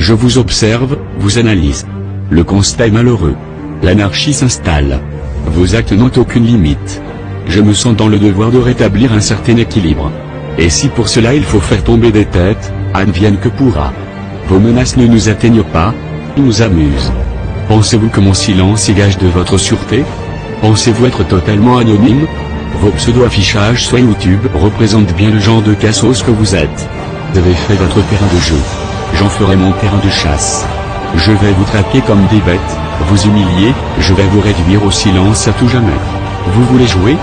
Je vous observe, vous analyse. Le constat est malheureux. L'anarchie s'installe. Vos actes n'ont aucune limite. Je me sens dans le devoir de rétablir un certain équilibre. Et si pour cela il faut faire tomber des têtes, advienne que pourra. Vos menaces ne nous atteignent pas, nous amusent. Pensez-vous que mon silence est gage de votre sûreté? Pensez-vous être totalement anonyme? Vos pseudo-affichages sur YouTube représentent bien le genre de cassos que vous êtes. Vous avez fait votre terrain de jeu. J'en ferai mon terrain de chasse. Je vais vous traquer comme des bêtes, vous humilier, je vais vous réduire au silence à tout jamais. Vous voulez jouer?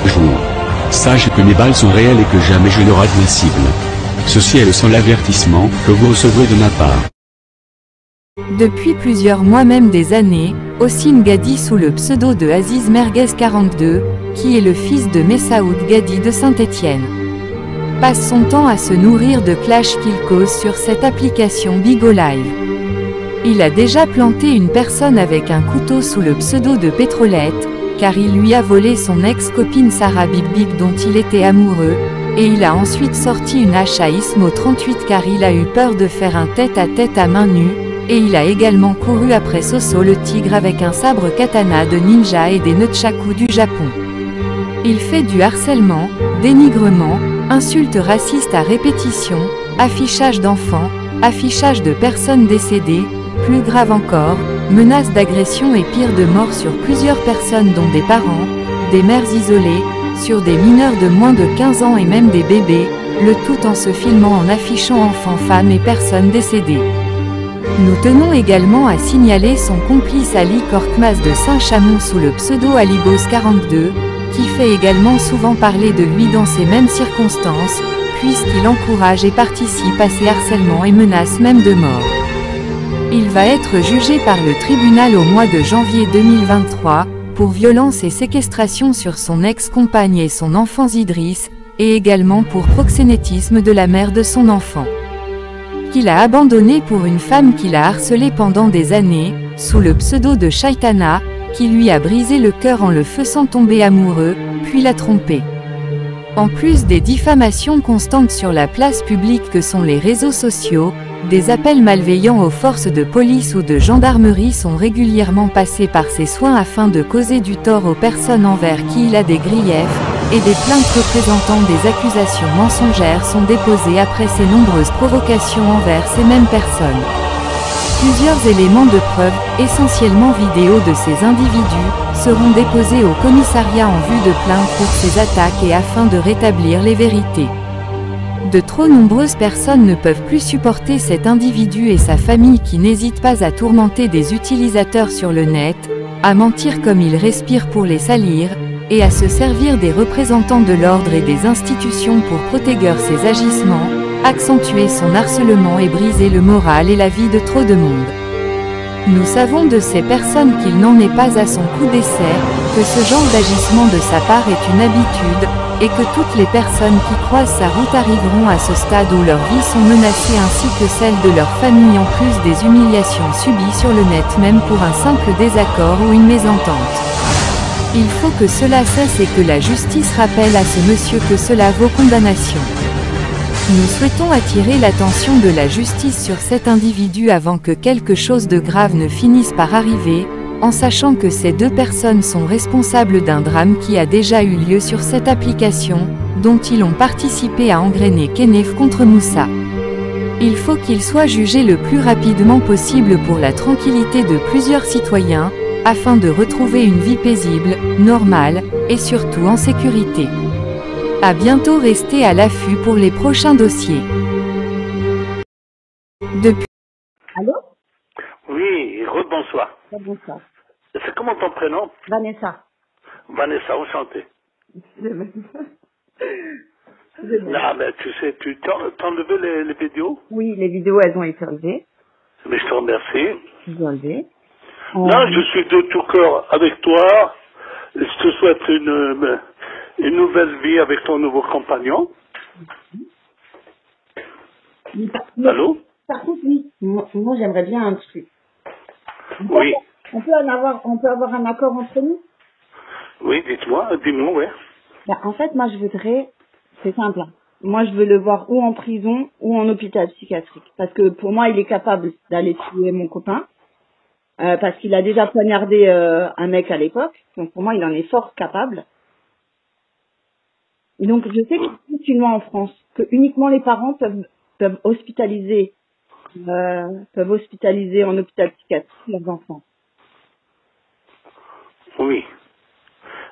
Jouons. Sachez que mes balles sont réelles et que jamais je ne rate ma cible. Ceci est le seul avertissement que vous recevrez de ma part. Depuis plusieurs mois, même des années, Hossein Gadi, sous le pseudo de Aziz Merguez 42, qui est le fils de Messaoud Gadi de Saint-Étienne, passe son temps à se nourrir de clashs qu'il cause sur cette application Bigo Live. Il a déjà planté une personne avec un couteau sous le pseudo de Pétrolette, car il lui a volé son ex-copine Sarah Bib Bib dont il était amoureux, et il a ensuite sorti une hache à Ismo 38 car il a eu peur de faire un tête-à-tête à main nue, et il a également couru après Soso le tigre avec un sabre katana de ninja et des nunchakus du Japon. Il fait du harcèlement, dénigrement, insultes racistes à répétition, affichage d'enfants, affichage de personnes décédées, plus grave encore, menaces d'agression et pire de mort sur plusieurs personnes dont des parents, des mères isolées, sur des mineurs de moins de 15 ans et même des bébés, le tout en se filmant en affichant enfants, femmes et personnes décédées. Nous tenons également à signaler son complice Ali Korkmaz de Saint-Chamond sous le pseudo Alibos 42, qui fait également souvent parler de lui dans ces mêmes circonstances, puisqu'il encourage et participe à ces harcèlements et menace même de mort. Il va être jugé par le tribunal au mois de janvier 2023, pour violence et séquestration sur son ex-compagne et son enfant Idriss, et également pour proxénétisme de la mère de son enfant, qu'il a abandonné pour une femme qu'il a harcelée pendant des années, sous le pseudo de Shaitana, qui lui a brisé le cœur en le faisant tomber amoureux, puis l'a trompé. En plus des diffamations constantes sur la place publique que sont les réseaux sociaux, des appels malveillants aux forces de police ou de gendarmerie sont régulièrement passés par ses soins afin de causer du tort aux personnes envers qui il a des griefs, et des plaintes représentant des accusations mensongères sont déposées après ces nombreuses provocations envers ces mêmes personnes. Plusieurs éléments de preuve, essentiellement vidéo de ces individus, seront déposés au commissariat en vue de plainte pour ces attaques et afin de rétablir les vérités. De trop nombreuses personnes ne peuvent plus supporter cet individu et sa famille qui n'hésitent pas à tourmenter des utilisateurs sur le net, à mentir comme ils respirent pour les salir, et à se servir des représentants de l'ordre et des institutions pour protéger ses agissements, accentuer son harcèlement et briser le moral et la vie de trop de monde. Nous savons de ces personnes qu'il n'en est pas à son coup d'essai, que ce genre d'agissement de sa part est une habitude, et que toutes les personnes qui croisent sa route arriveront à ce stade où leurs vies sont menacées ainsi que celles de leur famille en plus des humiliations subies sur le net même pour un simple désaccord ou une mésentente. Il faut que cela cesse et que la justice rappelle à ce monsieur que cela vaut condamnation. Nous souhaitons attirer l'attention de la justice sur cet individu avant que quelque chose de grave ne finisse par arriver, en sachant que ces deux personnes sont responsables d'un drame qui a déjà eu lieu sur cette application, dont ils ont participé à engrainer Kenef contre Moussa. Il faut qu'il soit jugé le plus rapidement possible pour la tranquillité de plusieurs citoyens, afin de retrouver une vie paisible, normale, et surtout en sécurité. À bientôt, restez à l'affût pour les prochains dossiers. Depuis... Allô? Oui, rebonsoir. Bonsoir. C'est comment ton prénom? Vanessa. Vanessa, enchanté. Non, mais tu sais, tu t'as enlevé les vidéos? Oui, les vidéos, elles ont été enlevées. Mais je te remercie. Ils ont enlevé. Non, je suis de tout cœur avec toi. Je te souhaite une nouvelle vie avec ton nouveau compagnon. Allô? Par contre, oui. Moi, j'aimerais bien un truc. Oui. On peut avoir un accord entre nous? Oui, dis-moi, ouais. En fait, moi, je voudrais, c'est simple, hein. Moi, je veux le voir ou en prison ou en hôpital psychiatrique. Parce que pour moi, il est capable d'aller tuer mon copain. Parce qu'il a déjà poignardé un mec à l'époque. Donc pour moi, il en est fort capable. Et donc je sais qu'il existe une loi en France que uniquement les parents peuvent hospitaliser en hôpital psychiatrique leurs enfants. Oui.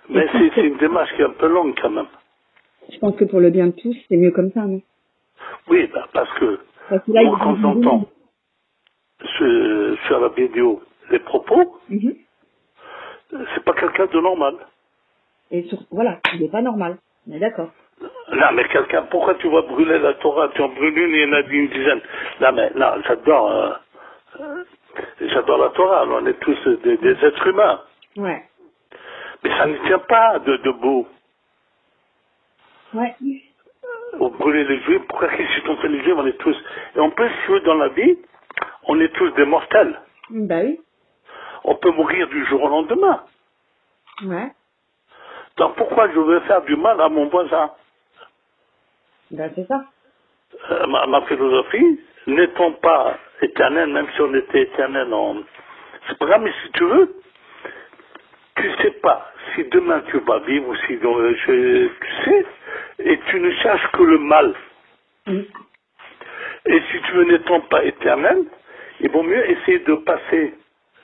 Mais c'est une démarche qui est un peu longue quand même. Je pense que pour le bien de tous, c'est mieux comme ça, non? Oui, ben parce que Là, moi, quand j'entends sur la vidéo les propos, c'est pas quelqu'un de normal. Et voilà, il n'est pas normal. On est d'accord. Là, mais quelqu'un, pourquoi tu vas brûler la Torah? Tu en brûles une, il y en a une dizaine. Là, mais non, j'adore la Torah. Alors, on est tous des êtres humains. Ouais. Mais ça ne tient pas debout. Ouais. Au brûler les juifs, pourquoi qu'est-ce qu'on fait les juifs? On est tous. Et en plus, si dans la vie, on est tous des mortels. Bah oui. On peut mourir du jour au lendemain. Ouais. Donc pourquoi je veux faire du mal à mon voisin? Ben c'est ça. Ma philosophie, n'étant pas éternel, même si on était éternel, c'est pas grave, mais si tu veux, tu sais pas si demain tu vas vivre ou si tu sais, et tu ne cherches que le mal. Et si tu veux n'étant pas éternel, il vaut mieux essayer de passer,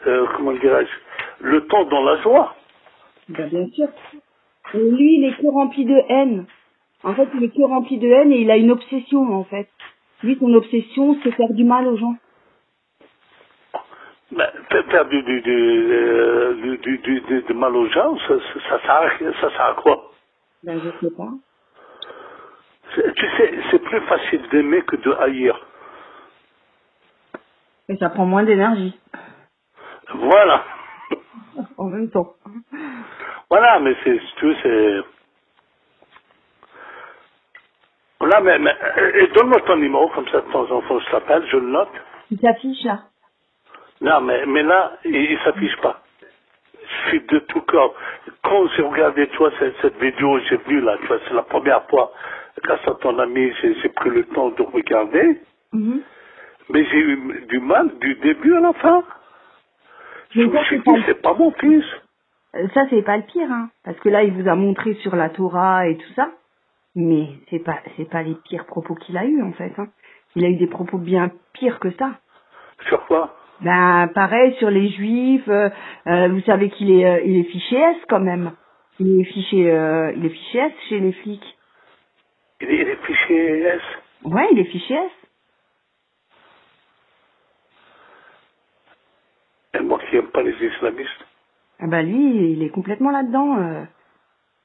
comment dirais-je, le temps dans la joie. Ben, bien sûr. Et lui, il est que rempli de haine. En fait, il est que rempli de haine et il a une obsession, en fait. Lui, son obsession, c'est faire du mal aux gens. Ben, faire du mal aux gens, ça sert à quoi? Ben, je sais pas. Tu sais, c'est plus facile d'aimer que de haïr. Et ça prend moins d'énergie. Voilà. En même temps. Voilà, mais si tu veux, c'est... Voilà, mais et donne-moi ton numéro, comme ça de temps en temps je t'appelle, je le note. Il s'affiche là. Non, mais là, il s'affiche pas. Je suis de tout cœur. Quand j'ai regardé, toi, cette vidéo, j'ai vu là, tu vois, c'est la première fois, grâce à ton ami, j'ai pris le temps de regarder. Mais j'ai eu du mal du début à la fin. Je me suis dit, c'est pas mon fils. Ça, c'est pas le pire, hein. Parce que là, il vous a montré sur la Torah et tout ça. Mais c'est pas les pires propos qu'il a eu, en fait, hein. Il a eu des propos bien pires que ça. Sur quoi? Ben, pareil, sur les juifs, vous savez qu'il est fiché S, quand même. Il est fiché S chez les flics. Il est fiché S? Ouais, il est fiché S. Et moi qui n'aime pas les islamistes. Ah ben lui, il est complètement là-dedans.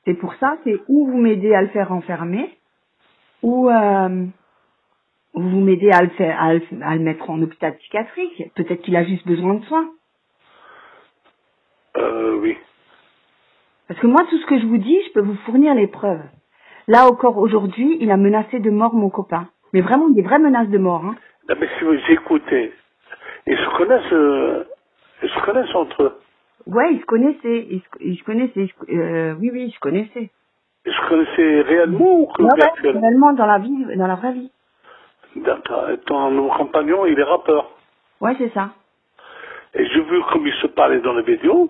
C'est pour ça, c'est ou vous m'aidez à le faire enfermer, ou vous m'aidez à le mettre en hôpital psychiatrique. Peut-être qu'il a juste besoin de soins. Oui. Parce que moi, tout ce que je vous dis, je peux vous fournir les preuves. Là encore aujourd'hui, il a menacé de mort mon copain. Mais vraiment des vraies menaces de mort, hein. Non, mais si vous écoutez, ils se connaissent entre eux. Ouais, ils se connaissaient. Ils se connaissaient. Oui, ils se connaissaient. Ils se connaissaient réellement ou que virtuellement? Réellement, dans la vraie vie. D'accord. Et ton compagnon, il est rappeur. Ouais, c'est ça. Et j'ai vu comme il se parlait dans la vidéo.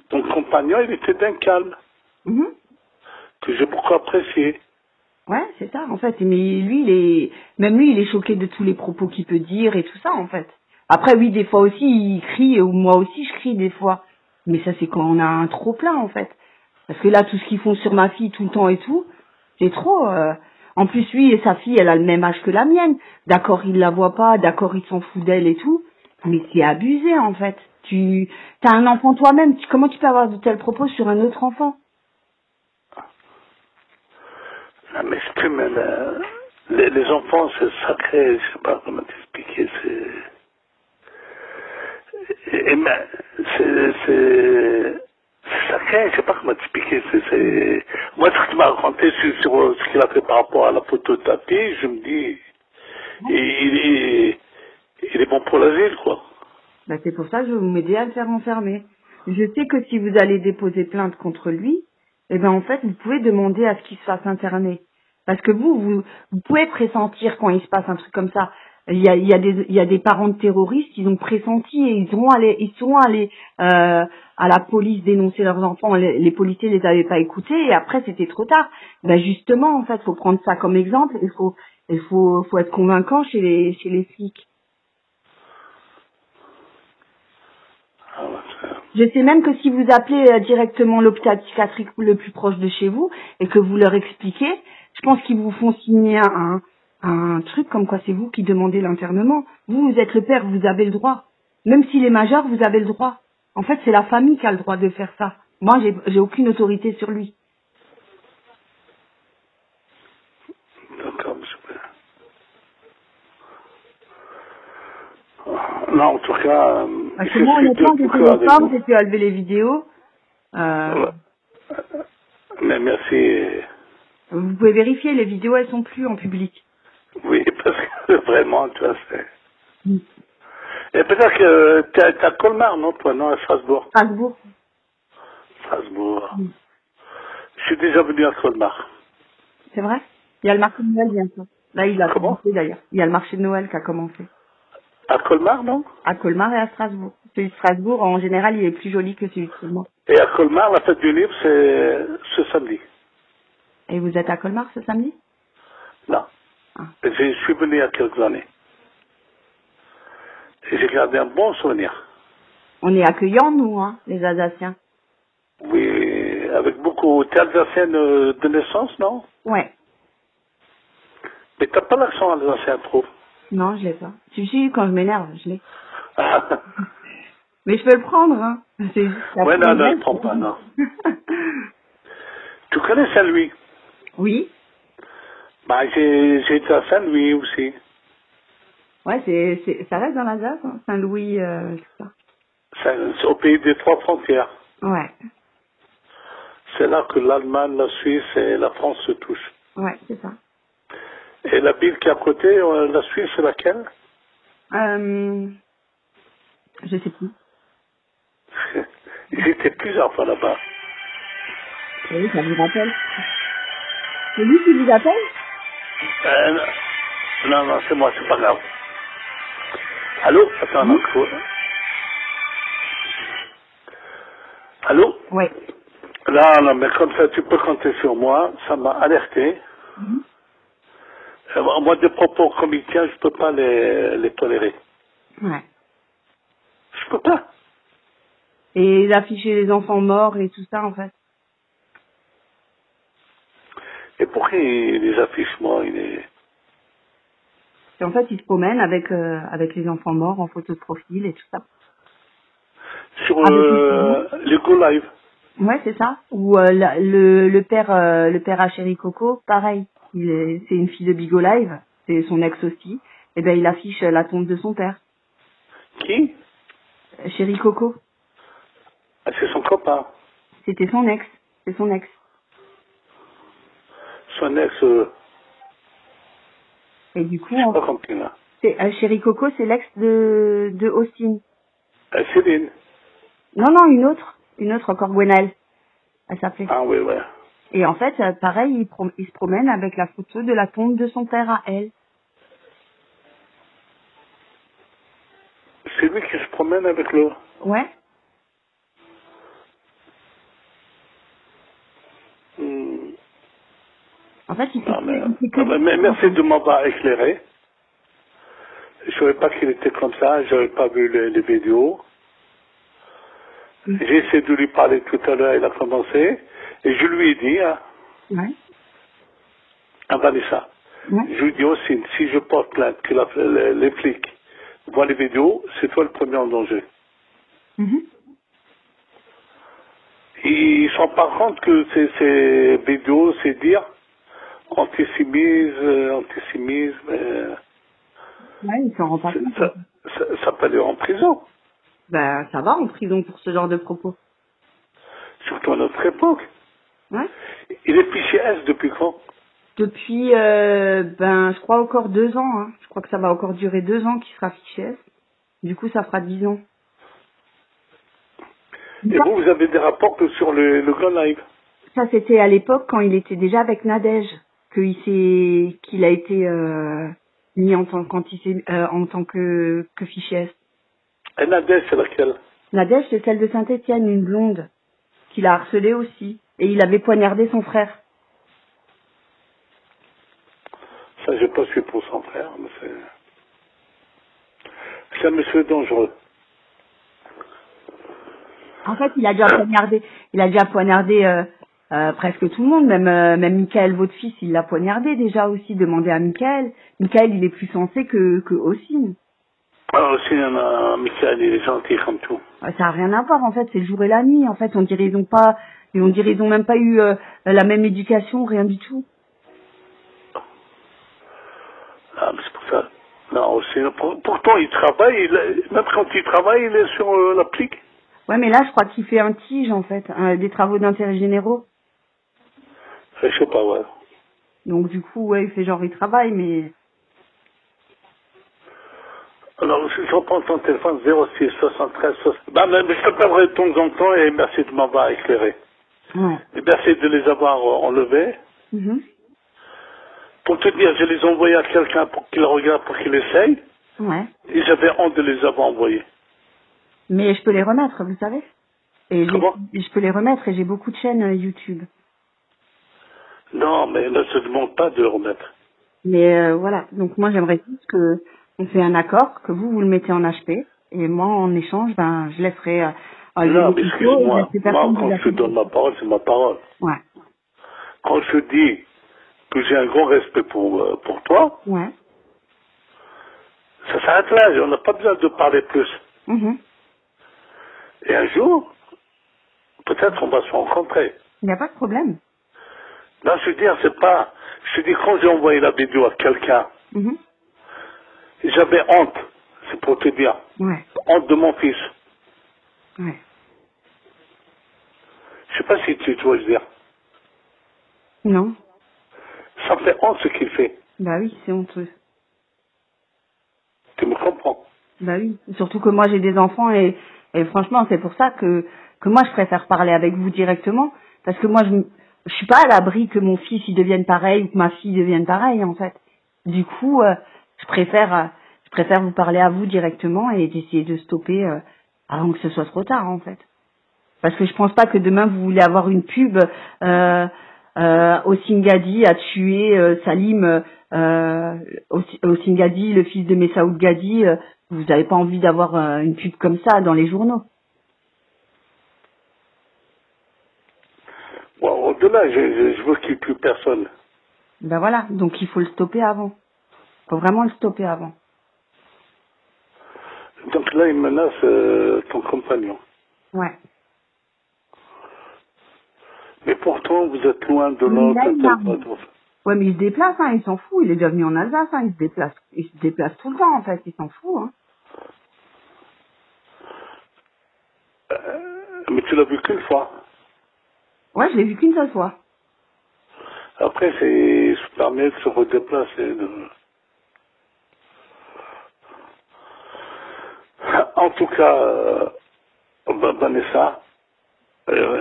Ton compagnon, il était d'un calme. Que j'ai beaucoup apprécié. Ouais, c'est ça, en fait. Mais lui, il est choqué de tous les propos qu'il peut dire et tout ça, en fait. Après, oui, des fois aussi, il crie, ou moi aussi, je crie des fois. Mais ça, c'est quand on a un trop plein, en fait. Parce que là, tout ce qu'ils font sur ma fille tout le temps et tout, c'est trop. En plus, lui et sa fille, elle a le même âge que la mienne. D'accord, il la voit pas, d'accord, il s'en fout d'elle et tout. Mais c'est abusé, en fait. T'as un enfant toi-même, comment tu peux avoir de tels propos sur un autre enfant? Non, mais c'est plus même... les enfants, c'est sacré, je sais pas comment t'expliquer, c'est sacré, je sais pas comment t'expliquer, Moi, ce que tu m'as raconté sur ce qu'il a fait par rapport à la photo de ta fille, je me dis, il est bon pour l'asile, quoi. Ben, c'est pour ça que je vais vous m'aider à le faire enfermer. Je sais que si vous allez déposer plainte contre lui, eh ben, en fait, vous pouvez demander à ce qu'il se fasse interner. Parce que vous pouvez pressentir quand il se passe un truc comme ça. Il y a des parents de terroristes, ils ont pressenti et ils sont allés à la police dénoncer leurs enfants. Les policiers les avaient pas écoutés et après c'était trop tard. Ben justement, en fait, faut prendre ça comme exemple. Il faut être convaincant chez les flics. Ah, ouais, Je sais même que si vous appelez directement l'hôpital psychiatrique le plus proche de chez vous et que vous leur expliquez, je pense qu'ils vous font signer un truc comme quoi c'est vous qui demandez l'internement. Vous êtes le père, vous avez le droit. Même s'il est majeur, vous avez le droit. En fait, c'est la famille qui a le droit de faire ça. Moi, j'ai aucune autorité sur lui. d'accord, super. Non, en tout cas, Parce que je moi, suis de honnêtement, tout j'étais cœur les avec femmes, vous. j'ai pu enlever les vidéos. Ouais. Mais merci. Vous pouvez vérifier, les vidéos, elles sont plus en public. Oui, parce que vraiment, tu vois, c'est... Mm. Et peut-être que t'es à Colmar, non, toi, non, à Strasbourg. Strasbourg. Strasbourg. Mm. Je suis déjà venu à Colmar. C'est vrai? Il y a le marché de Noël bientôt. Là, il a Comment? commencé d'ailleurs. Il y a le marché de Noël qui a commencé. À Colmar, non? À Colmar et à Strasbourg. Celui de Strasbourg, en général, il est plus joli que celui de Colmar. Et à Colmar, la fête du livre, c'est ce samedi. Et vous êtes à Colmar ce samedi? Non. Ah. Je suis venu il y a quelques années. Et j'ai gardé un bon souvenir. On est accueillants, nous, hein, les Alsaciens. Oui, avec beaucoup. T'es alsacienne de naissance, non? Ouais. Mais t'as pas l'accent alsacien trop. Non, je l'ai pas. Si, quand je m'énerve, je l'ai. Mais je peux le prendre, hein. C'est juste Ouais, non, je prends pas, non. Tu connais Saint-Louis? Oui. Bah, j'ai été à Saint-Louis aussi. Ouais, ça reste dans l'Alsace, hein. Saint-Louis, tout ça. C'est au pays des trois frontières. Ouais. C'est là que l'Allemagne, la Suisse et la France se touchent. Ouais, c'est ça. Et la ville qui est à côté, la Suisse, c'est laquelle? Je sais plus. J'étais plusieurs fois là-bas. Oui, ça vous rappelle. C'est lui qui vous appelle? Non, non, c'est moi, c'est pas grave. Allô? Attends, non, faut... Allô? Ouais. Non, non, mais comme ça, tu peux compter sur moi. Ça m'a alerté. Moi, des propos comme il tient, je peux pas les tolérer. Ouais. Je peux pas. Et d'afficher les enfants morts et tout ça, en fait. Et pourquoi il les affiche, moi, il est... Et en fait, ils se promènent avec les enfants morts en photo de profil et tout ça. Sur Avec les Go Live. Ouais, c'est ça. Ou le père à Chéri Coco, pareil. C'est une fille de Bigo Live, c'est son ex aussi. Et ben il affiche la tombe de son père. Qui? Chéri Coco. Ah, c'est son copain. C'était son ex. C'est son ex. Son ex, Et du coup, je sais pas compris là. Chéri Coco, c'est l'ex de Austin. Céline. Non, une autre encore, Gwenaëlle. Elle s'appelait. Ah oui, ouais. Et en fait, pareil, il se promène avec la photo de la tombe de son père à elle. C'est lui qui se promène avec le... Ouais. Hmm. En fait, il fait Non, mais, il fait que mais merci de m'avoir éclairé. Je savais pas qu'il était comme ça, j'avais pas vu les vidéos. J'ai essayé de lui parler tout à l'heure, il a commencé, et je lui ai dit, hein, Ouais. à Vanessa, Ouais. je lui ai dit aussi, si je porte plainte, que les flics voient les vidéos, c'est toi le premier en danger. Mhm. Ils sont pas compte que ces vidéos, c'est dire antisémisme, Ouais, il s'en rend pas compte. ça peut aller en prison, Ben, ça va en prison pour ce genre de propos. surtout à notre époque. Ouais. Il est fiché S depuis quand? Depuis, je crois encore 2 ans. Hein. Je crois que ça va encore durer 2 ans qu'il sera fiché S. Du coup, ça fera 10 ans. Et vous avez des rapports que sur le Go Live? Ça, c'était à l'époque quand il était déjà avec Nadège, qu'il a été mis en tant que fichier S. Et Nadège, c'est laquelle? Nadège, c'est celle de Saint-Étienne, une blonde, qu'il a harcelée aussi. Et il avait poignardé son frère. Ça, j'ai pas su pour son frère, mais c'est un monsieur dangereux. En fait, il a déjà poignardé presque tout le monde, même Michael, votre fils, il l'a poignardé déjà aussi. Demandez à Michael. Michael, il est plus sensé que Ossine. Alors aussi, Michael, il est gentil comme tout. Ça n'a rien à voir, en fait, c'est le jour et la nuit. En fait, on dirait ils ont même pas eu la même éducation, rien du tout. Ah, mais c'est pour ça. Non, aussi, pourtant, il travaille, même quand il travaille, il est sur l'appli. Ouais, mais là, je crois qu'il fait un tige, en fait, des travaux d'intérêt généraux. Je sais pas, ouais. Donc, du coup, ouais, il fait genre, il travaille, mais... Alors, si je reprends ton téléphone, 06 73 60... Bah, mais je t'appellerai de temps en temps et merci de m'avoir éclairé. Ouais. Et merci de les avoir enlevés. Mhm. Pour te dire, je les ai envoyés à quelqu'un pour qu'il regarde, pour qu'il essaye. Ouais. Et j'avais honte de les avoir envoyés. Mais je peux les remettre, vous savez. Comment? Je peux les remettre et j'ai beaucoup de chaînes YouTube. Non, mais ne se demande pas de le remettre. Mais voilà, donc moi j'aimerais juste que on fait un accord, que vous le mettez en HP, et moi en échange, ben je laisserai Non, mais excuse-moi, moi quand je te donne ma... ma parole, c'est ma parole. Ouais. Quand je te dis que j'ai un grand respect pour toi, Ouais. ça s'arrête là, on n'a pas besoin de parler plus. Mhm. Et un jour, peut-être on va se rencontrer. Il n'y a pas de problème. Non, je veux dire, c'est pas... Je te dis, quand j'ai envoyé la vidéo à quelqu'un, Mhm. j'avais honte, c'est pour te dire. Ouais. Honte de mon fils. Ouais. Je sais pas si tu vois, je veux dire. Non. Ça me fait honte ce qu'il fait. Bah oui, c'est honteux. Tu me comprends? Bah oui. Surtout que moi j'ai des enfants et franchement c'est pour ça que moi je préfère parler avec vous directement. Parce que moi je suis pas à l'abri que mon fils il devienne pareil ou que ma fille devienne pareille en fait. Du coup, je préfère vous parler à vous directement et d'essayer de stopper avant que ce soit trop tard en fait. Parce que je pense pas que demain vous voulez avoir une pub Ossine Gadi a tué Salim Ossine Gadi, le fils de Messaoud Gadi. Vous n'avez pas envie d'avoir une pub comme ça dans les journaux. Bon, au-delà, je veux qu'il n'y ait plus personne. Ben voilà, donc il faut le stopper avant. Il faut vraiment le stopper avant. Donc là, il menace ton compagnon. Ouais. Mais pourtant, vous êtes loin de Mais là, l'autre. ouais, mais il se déplace, hein, il s'en fout. Il est déjà venu en Alsace, hein, il se déplace tout le temps, en fait, il s'en fout, hein. Mais tu l'as vu qu'une fois. Ouais, je l'ai vu qu'une seule fois. Après, c'est se permet de se redéplacer. En tout cas, Vanessa,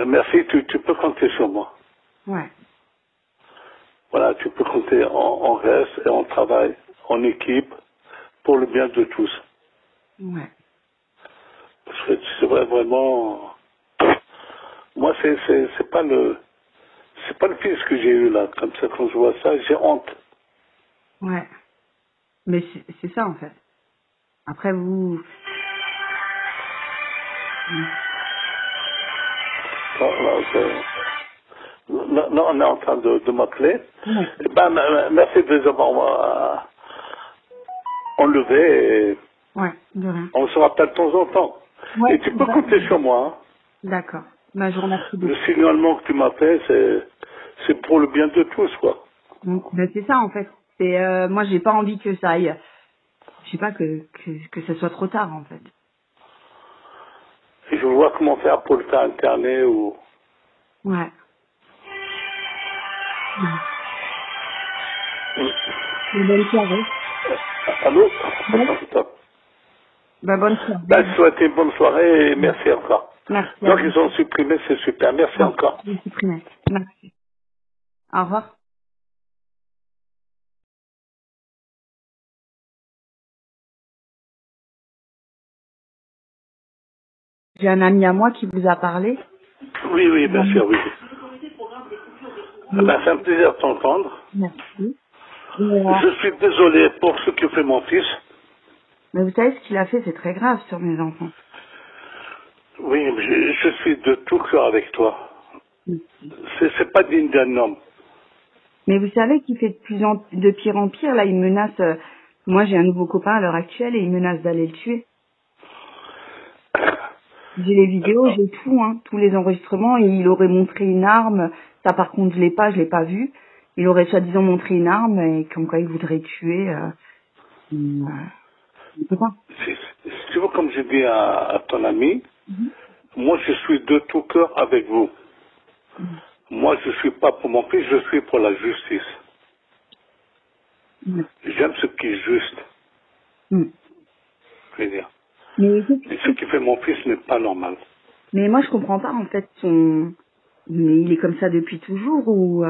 merci, tu peux compter sur moi. Ouais. Voilà, tu peux compter, on reste et on travaille en équipe pour le bien de tous. Ouais. Parce que c'est vraiment... Moi, c'est pas le fils que j'ai eu là. Comme ça, quand je vois ça, j'ai honte. Ouais. Mais c'est ça, en fait. Après, vous... Là, on est en train de m'appeler. Ouais. Eh ben, merci de les avoir enlevés. Et Ouais, de rien. on se rappelle de temps en temps. Ouais, Et tu peux compter sur moi. Hein. D'accord. Bah, je vous remercie beaucoup. Le signalement que tu m'as fait, c'est pour le bien de tous, quoi. Donc, ben, c'est ça, en fait. C'est moi, j'ai pas envie que ça aille... Je sais pas, que ça soit trop tard, en fait. Et je vois comment faire pour le faire interner ou... Ouais. Une bonne soirée. Allô? Oui. Attends, stop. Bah, bonne soirée. Ben, je souhaite une bonne soirée et merci encore. Merci. Donc, ils ont supprimé, c'est super. Merci encore. Merci. Au revoir. J'ai un ami à moi qui vous a parlé. Oui, oui, bien sûr, oui. Ben, c'est un plaisir de t'entendre. Merci. Je suis désolé pour ce que fait mon fils. Mais vous savez, ce qu'il a fait, c'est très grave sur mes enfants. Oui, je suis de tout cœur avec toi. C'est pas digne d'un homme. Mais vous savez qu'il fait de pire en pire. Là, il menace... moi, j'ai un nouveau copain à l'heure actuelle et il menace d'aller le tuer. J'ai les vidéos, j'ai tout, hein, tous les enregistrements. Et il aurait montré une arme. Ça, par contre, je l'ai pas vu. Il aurait soi-disant montré une arme et comme quoi il voudrait tuer... je sais pas. Si tu veux, comme j'ai dit à ton ami, moi, je suis de tout cœur avec vous. Moi, je suis pas pour mon fils, je suis pour la justice. J'aime ce qui est juste. Je veux dire. Mais, Et ce qui fait mon fils n'est pas normal. mais moi, je comprends pas, en fait, Mais il est comme ça depuis toujours ou...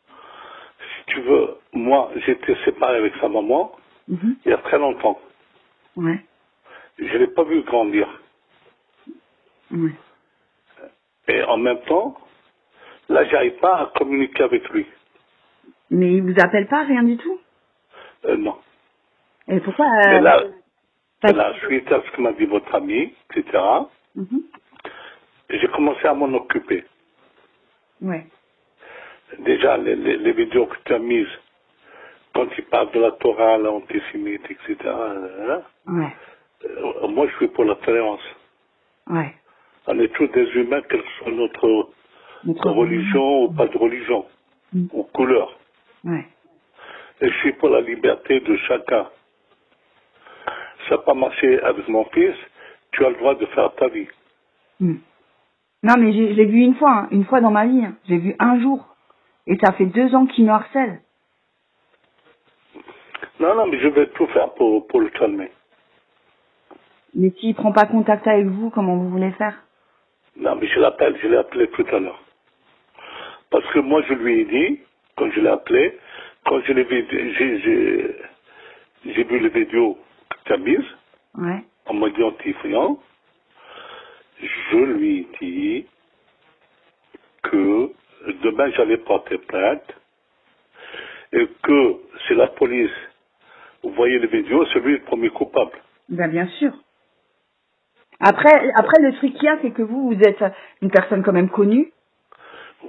Si tu veux, moi, j'étais séparé avec sa maman il y a très longtemps. Ouais. Je l'ai pas vu grandir. Ouais. Et en même temps, là, j'arrive pas à communiquer avec lui. Mais il vous appelle pas, rien du tout? Non. Et pourquoi... Mais là, suite à ce que m'a dit votre ami, etc., j'ai commencé à m'en occuper. Ouais. Déjà, les vidéos que tu as mises, quand il parle de la Torah, l'antisémite, etc., Ouais. Moi, je suis pour la tolérance. Ouais. On est tous des humains, quelle que soit notre religion ou pas de religion, ou couleur. Ouais. Et je suis pour la liberté de chacun. Ça n'a pas marché avec mon fils, tu as le droit de faire ta vie. Non, mais je l'ai vu une fois dans ma vie. Hein. J'ai vu un jour. Et ça fait 2 ans qu'il me harcèle. Non, non, mais je vais tout faire pour le calmer. Mais s'il prend pas contact avec vous, comment vous voulez faire? Non, mais je l'ai appelé tout à l'heure. Parce que moi, je lui ai dit, quand je l'ai appelé, quand je l'ai vu, j'ai vu les vidéos que tu as mises, en m'identifiant, je lui ai dit que demain j'allais porter plainte et que si la police voyait les vidéos, c'est lui le premier coupable. Ben, bien sûr. Après, le truc qu'il y a, c'est que vous êtes une personne quand même connue.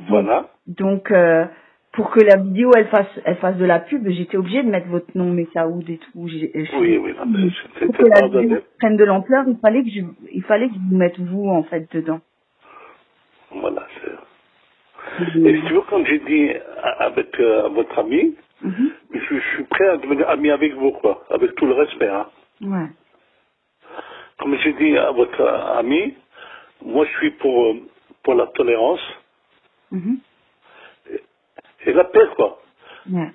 Voilà. Donc, pour que la vidéo, elle fasse de la pub, j'étais obligée de mettre votre nom, Messaoud et tout. Oui, non, mais pour que la vidéo prenne de l'ampleur, il fallait que je vous mette vous, en fait, dedans. Voilà, c'est... Et si tu veux, comme j'ai dit avec votre ami, je suis prêt à devenir ami avec vous, quoi, avec tout le respect, hein. Ouais. Comme j'ai dit à votre ami, moi je suis pour la tolérance et la paix, quoi. Ouais.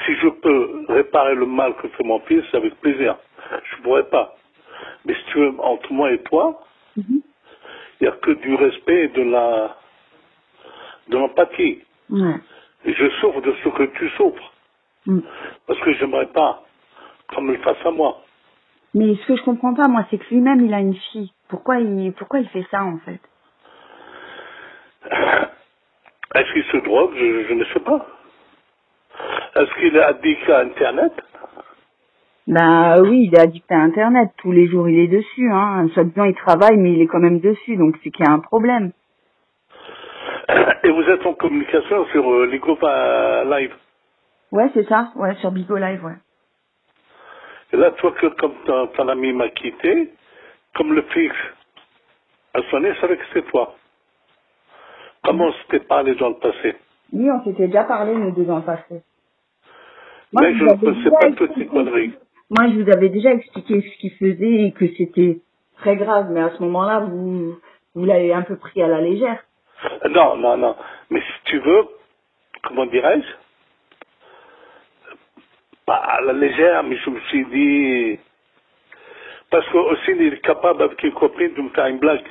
Si je peux réparer le mal que fait mon fils, avec plaisir. Je pourrais pas. Mais si tu veux, entre moi et toi, il n'y a que du respect et de l'empathie. Ouais. Et je souffre de ce que tu souffres. Parce que j'aimerais pas qu'on me le fasse à moi. Mais ce que je comprends pas, moi, c'est que lui-même, il a une fille. Pourquoi il fait ça, en fait? Est-ce qu'il se drogue? Je ne sais pas. Est-ce qu'il est addict à Internet? Bah oui, il est addict à Internet. Tous les jours, il est dessus. Hein. Soi-disant, il travaille, mais il est quand même dessus. Donc, c'est qu'il y a un problème. Et vous êtes en communication sur Ligo Live? Ouais, c'est ça. Ouais, sur Bigo Live, ouais. Et là, toi, comme ton ami m'a quitté, comme le fixe a sonné, je savais que c'était toi. Comment on s'était parlé dans le passé? Oui, on s'était déjà parlé, nous deux, dans le passé. Mais je ne pensais pas toutes ces conneries. Moi, je vous avais déjà expliqué ce qu'il faisait et que c'était très grave. Mais à ce moment-là, vous l'avez un peu pris à la légère. Non, non, non. Mais si tu veux, comment dirais-je? Pas à la légère, mais je me suis dit... Parce qu'aussi, il est capable, avec une copine, de me faire une blague.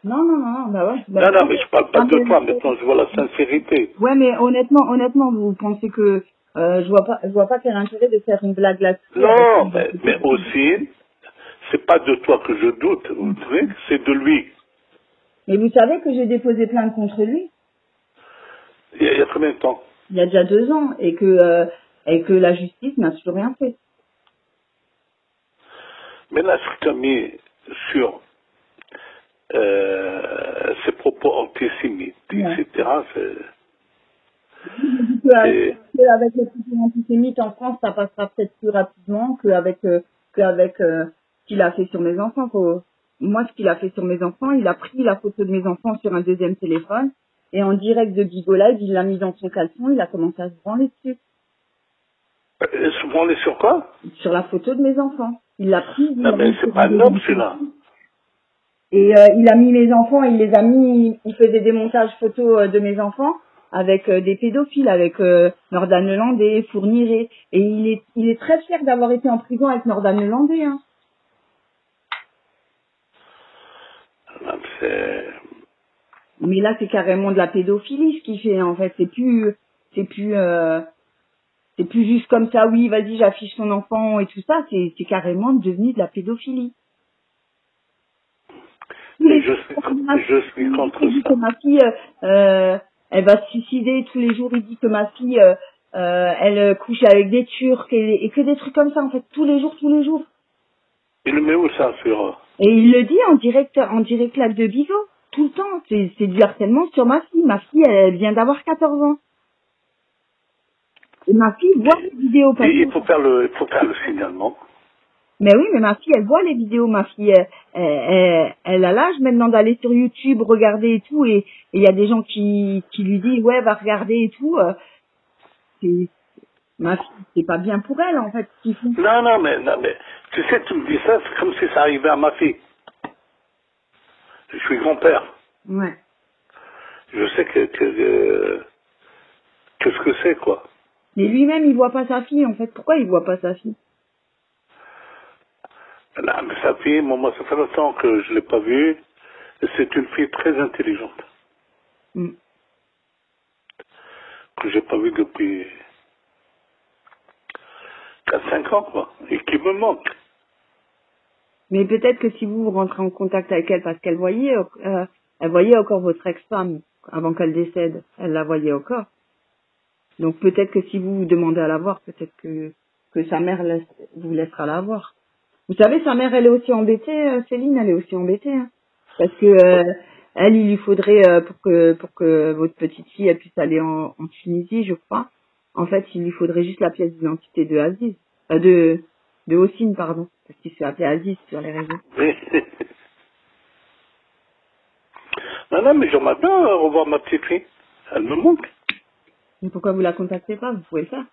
Non, bah ouais. Bah, non, mais je parle pas de toi, maintenant, je vois la sincérité. Ouais, mais honnêtement, vous pensez que je vois pas quel intérêt de faire une blague là-dessus. Non, mais aussi, c'est pas de toi que je doute, vous savez, c'est de lui. Mais vous savez que j'ai déposé plainte contre lui Il y a combien de temps? il y a déjà 2 ans et que la justice n'a toujours rien fait. Mais là, ce que tu as mis sur ses propos antisémites, Ouais. etc., c'est... Avec les propos antisémites en France, ça passera peut-être plus rapidement qu'avec ce qu'il a fait sur mes enfants. Moi, ce qu'il a fait sur mes enfants, il a pris la photo de mes enfants sur un deuxième téléphone et en direct de Bigo Live, il l'a mis dans son caleçon, il a commencé à se branler dessus. Se branler sur quoi? Sur la photo de mes enfants. Il l'a pris. Non, mais c'est pas un homme, celui-là. Et il a mis mes enfants, il les a mis, il faisait des montages photos de mes enfants avec des pédophiles, avec Nordan Lelandais, Fourniret. Et il est très fier d'avoir été en prison avec Nordan Lelandais. Hein. Non, c'est... Mais là, c'est carrément de la pédophilie ce qu'il fait. En fait, c'est plus juste comme ça. Oui, vas-y, j'affiche ton enfant et tout ça. C'est carrément devenu de la pédophilie. Mais je suis contre ça. Que ma fille, elle va se suicider tous les jours. Il dit que ma fille, elle couche avec des Turcs et que des trucs comme ça en fait tous les jours. Il le met où ça sur... Et il le dit en direct live de Bigo tout le temps. C'est du harcèlement sur ma fille. Ma fille, elle vient d'avoir 14 ans. Et ma fille voit les vidéos. Et il faut faire le signalement. Mais oui, mais ma fille, elle voit les vidéos. Ma fille, elle a l'âge maintenant d'aller sur YouTube, regarder et tout. Et il y a des gens qui lui disent, ouais, va regarder et tout. Ma fille, c'est pas bien pour elle, en fait, ce qu'ils font. Non, mais, tu sais, tu me dis ça, c'est comme si ça arrivait à ma fille. Je suis grand-père. Ouais. Je sais que ce que c'est, quoi. Mais lui-même, il voit pas sa fille, en fait. Pourquoi il voit pas sa fille? Non, mais sa fille, moi, ça fait longtemps que je l'ai pas vue. C'est une fille très intelligente. Mm. Que j'ai pas vue depuis 4-5 ans, quoi. Et qui me manque. Mais peut-être que si vous rentrez en contact avec elle, parce qu'elle voyait encore votre ex-femme avant qu'elle décède, elle la voyait encore. Donc peut-être que si vous demandez à la voir, peut-être que sa mère vous laissera la voir. Vous savez, sa mère, elle est aussi embêtée, Céline, elle est aussi embêtée, hein, parce que elle, il lui faudrait pour que votre petite fille elle puisse aller en Tunisie, je crois. En fait, il lui faudrait juste la pièce d'identité de Aziz, de Hossein, pardon, parce qu'il se fait appeler Aziz sur les réseaux. Non, mais j'aimerais bien revoir ma petite fille. Elle me manque. Mais pourquoi vous la contactez pas? Vous pouvez le faire.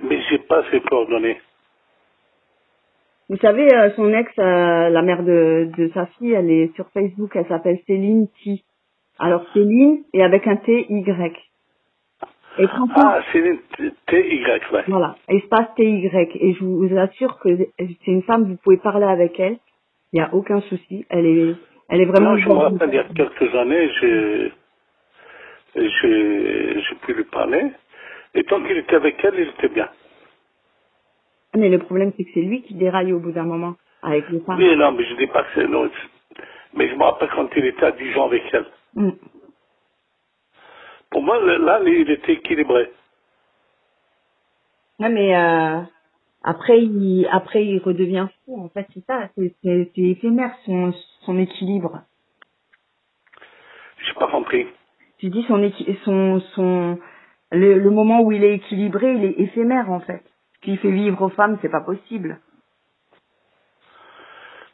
Mais j'ai pas ses coordonnées. Vous savez, son ex, la mère de sa fille, elle est sur Facebook, elle s'appelle Céline T. Alors Céline et avec un T-Y. Et franchement, Céline T-Y, ouais. voilà, espace T-Y. Et je vous assure que c'est une femme, vous pouvez parler avec elle, il n'y a aucun souci. Elle est vraiment... Non, je me rappelle, il y a quelques années, j'ai pu lui parler. Et tant qu'il était avec elle, il était bien. Mais le problème, c'est que c'est lui qui déraille au bout d'un moment avec les femmes. Oui, non, mais je dis pas que c'est non. Mais je me rappelle quand il était à Dijon avec elle. Mm. Pour moi, là, il était équilibré. Ouais, mais après il redevient fou. En fait, c'est ça. C'est éphémère son équilibre. J'ai pas compris. Tu dis le moment où il est équilibré, il est éphémère en fait. Ce qu'il fait vivre aux femmes, c'est pas possible.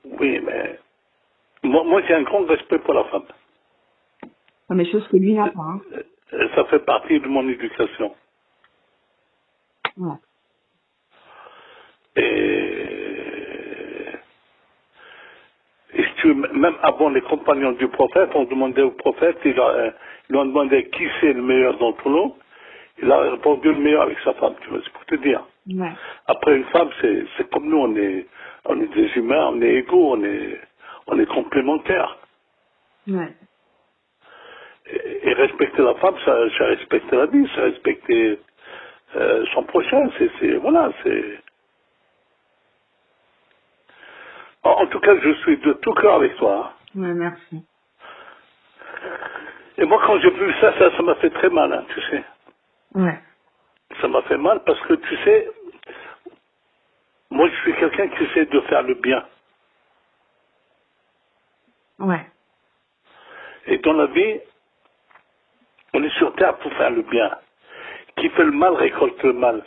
Oui, mais moi j'ai un grand respect pour la femme. Non, mais chose que lui n'a pas. Hein. Ça fait partie de mon éducation. Ouais. Et si tu veux, même avant les compagnons du prophète, on demandait au prophète, ils lui ont demandé qui c'est le meilleur d'entre nous. Il a répondu le meilleur avec sa femme, tu vois, c'est pour te dire. Ouais. Après, une femme, c'est comme nous, on est des humains, on est égaux, on est complémentaires. Ouais. Et respecter la femme, c'est respecter la vie, c'est respecter son prochain, voilà, c'est... En tout cas, je suis de tout cœur avec toi. Hein. Ouais, merci. Et moi, quand j'ai vu ça m'a fait très mal, hein, tu sais. Ouais. Ça m'a fait mal parce que, tu sais, moi, je suis quelqu'un qui essaie de faire le bien. Ouais. Et dans la vie, on est sur terre pour faire le bien. Qui fait le mal récolte le mal.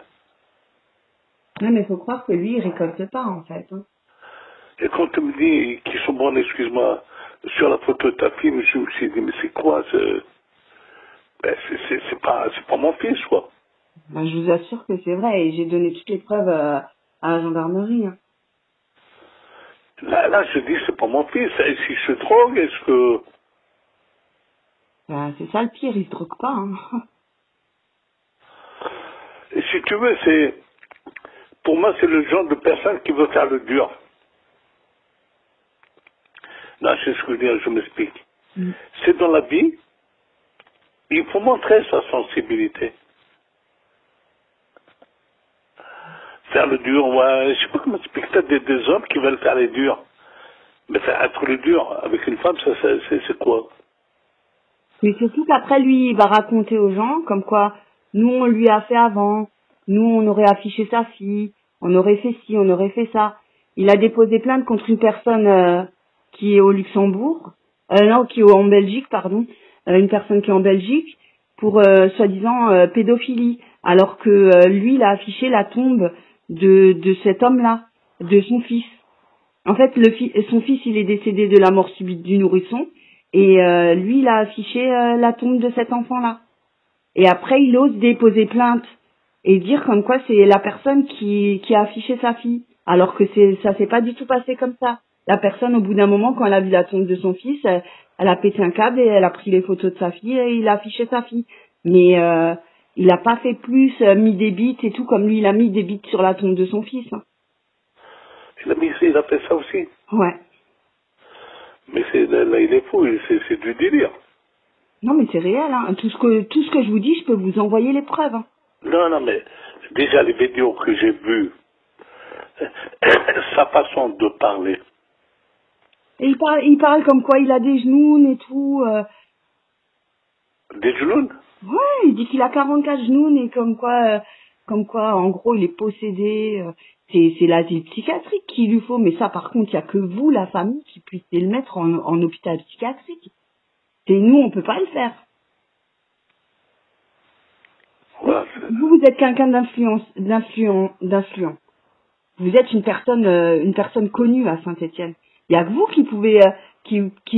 Non, mais faut croire que lui, il récolte pas, en fait. Hein. Et quand tu me dis qu'ils sont bons, excuse-moi, sur la photo de ta fille, je me suis dit, mais c'est quoi ben, c'est pas mon fils, quoi. Ben, je vous assure que c'est vrai, et j'ai donné toutes les preuves à la gendarmerie. Hein. Là, je dis, c'est pas mon fils. Et si je drogue, est-ce que... Ben, c'est ça le pire, il se drogue pas. Hein. Et si tu veux, pour moi, c'est le genre de personne qui veut faire le dur. Là, c'est ce que je veux dire, je m'explique. C'est dans la vie, il faut montrer sa sensibilité. Faire le dur, ouais, je sais pas comment expliquer, peut-être des hommes qui veulent faire les durs. Mais faire être le dur avec une femme, ça c'est quoi? Mais surtout qu'après, lui, il va raconter aux gens comme quoi, nous, on lui a fait avant, nous, on aurait affiché sa fille, on aurait fait ci, on aurait fait ça. Il a déposé plainte contre une personne qui est au Luxembourg, non, qui est en Belgique, pardon, une personne qui est en Belgique, pour soi-disant pédophilie, alors que lui, il a affiché la tombe de cet homme-là, de son fils. En fait, son fils, il est décédé de la mort subite du nourrisson, et lui, il a affiché la tombe de cet enfant-là. Et après, il ose déposer plainte et dire comme quoi c'est la personne qui a affiché sa fille, alors que ça s'est pas du tout passé comme ça. La personne, au bout d'un moment, quand elle a vu la tombe de son fils, elle a pété un câble et elle a pris les photos de sa fille et il a affiché sa fille. Mais il a pas fait plus, mis des bits et tout, comme lui, il a mis des bits sur la tombe de son fils. Hein. Il a fait ça aussi. Ouais. Mais là, il est fou, c'est du délire. Non, mais c'est réel, hein. Tout ce que je vous dis, je peux vous envoyer les preuves, hein. Non, mais déjà les vidéos que j'ai vues, sa façon de parler. Et il parle comme quoi il a des genoux et tout. Des genoux? Ouais, il dit qu'il a 44 genoux et comme quoi, en gros, il est possédé. C'est l'asile psychiatrique qu'il lui faut. Mais ça, par contre, il y a que vous, la famille, qui puissiez le mettre en hôpital psychiatrique. C'est nous, on peut pas le faire. Voilà. Vous êtes quelqu'un d'influent. Vous êtes une personne connue à Saint-Étienne. Il y a que vous qui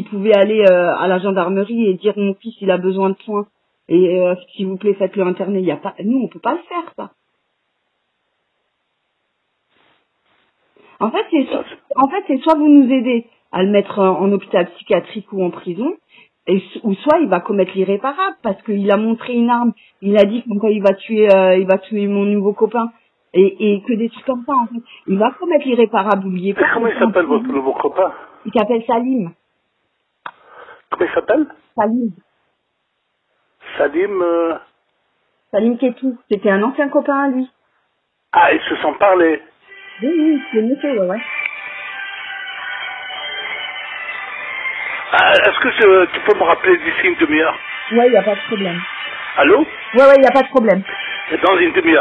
pouvez aller à la gendarmerie et dire mon fils il a besoin de soins et s'il vous plaît faites-le interner. Il y a pas, nous on peut pas le faire ça. En fait c'est soit vous nous aidez à le mettre en hôpital psychiatrique ou en prison, ou soit il va commettre l'irréparable parce qu'il a montré une arme, il a dit comme quoi il va tuer mon nouveau copain et que des trucs comme ça en fait. Il va commettre l'irréparable, oubliez pas. Comment il s'appelle votre nouveau copain? Il s'appelle Salim. Comment il s'appelle? Salim. Salim Ketou. C'était un ancien copain à lui. Ah, ils se sont parlé. Oui, c'est monsieur, ouais. Ah, est-ce que tu peux me rappeler d'ici une demi-heure? Ouais, il n'y a pas de problème. Allô? Ouais, il n'y a pas de problème. Dans une demi-heure.